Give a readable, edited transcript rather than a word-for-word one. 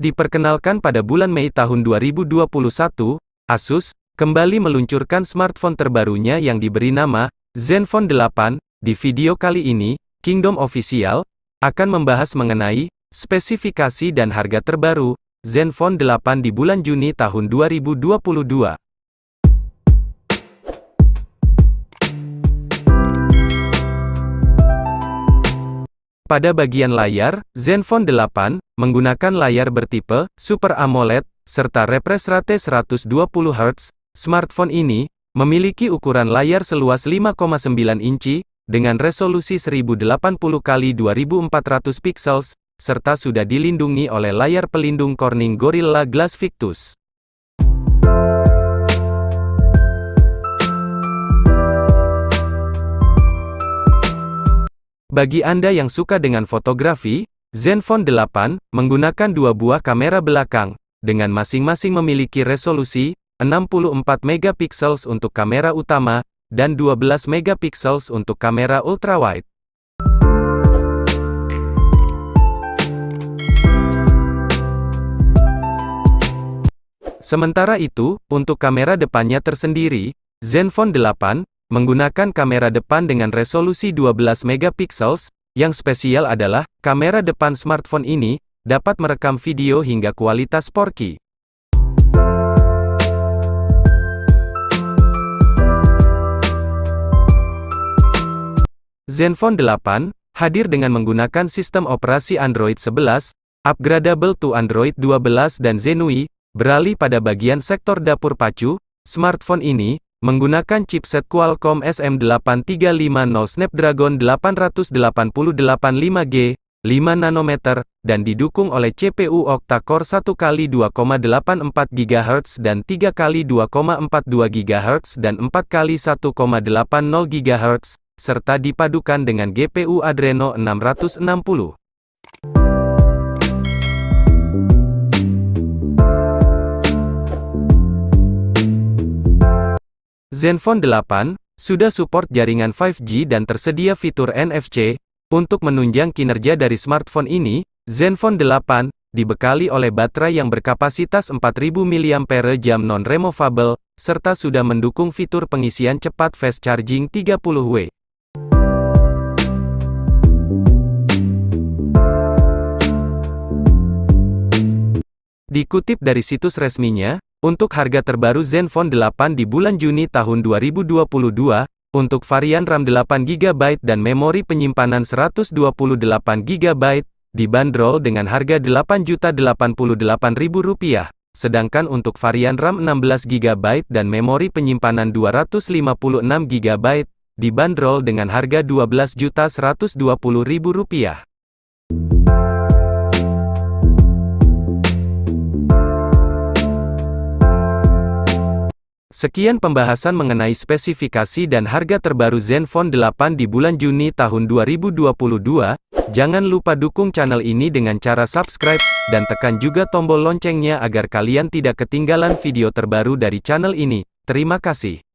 Diperkenalkan pada bulan Mei tahun 2021, Asus kembali meluncurkan smartphone terbarunya yang diberi nama Zenfone 8. Di video kali ini, Kingdom Official akan membahas mengenai spesifikasi dan harga terbaru Zenfone 8 di bulan Juni tahun 2022. Pada bagian layar, Zenfone 8 menggunakan layar bertipe Super AMOLED serta refresh rate 120 Hz. Smartphone ini memiliki ukuran layar seluas 5,9 inci dengan resolusi 1080x2400 pixels serta sudah dilindungi oleh layar pelindung Corning Gorilla Glass Victus. Bagi Anda yang suka dengan fotografi, Zenfone 8 menggunakan dua buah kamera belakang, dengan masing-masing memiliki resolusi 64 megapiksel untuk kamera utama, dan 12 megapiksel untuk kamera ultrawide. Sementara itu, untuk kamera depannya tersendiri, Zenfone 8 menggunakan kamera depan dengan resolusi 12 megapiksel. Yang spesial adalah, kamera depan smartphone ini dapat merekam video hingga kualitas 4K. Zenfone 8 hadir dengan menggunakan sistem operasi Android 11, upgradable to Android 12 dan Zenui. Beralih pada bagian sektor dapur pacu, smartphone ini menggunakan chipset Qualcomm SM8350 Snapdragon 888 5G, 5 nanometer, dan didukung oleh CPU octa-core 1x2,84 GHz dan 3x2,42 GHz dan 4x1,80 GHz, serta dipadukan dengan GPU Adreno 660. Zenfone 8 sudah support jaringan 5G dan tersedia fitur NFC. Untuk menunjang kinerja dari smartphone ini, Zenfone 8 dibekali oleh baterai yang berkapasitas 4000 mAh non-removable, serta sudah mendukung fitur pengisian cepat fast charging 30W. Dikutip dari situs resminya, untuk harga terbaru Zenfone 8 di bulan Juni tahun 2022, untuk varian RAM 8GB dan memori penyimpanan 128GB, dibanderol dengan harga Rp8.088.000, sedangkan untuk varian RAM 16GB dan memori penyimpanan 256GB, dibanderol dengan harga Rp12.120.000. Sekian pembahasan mengenai spesifikasi dan harga terbaru Zenfone 8 di bulan Juni tahun 2022. Jangan lupa dukung channel ini dengan cara subscribe, dan tekan juga tombol loncengnya agar kalian tidak ketinggalan video terbaru dari channel ini. Terima kasih.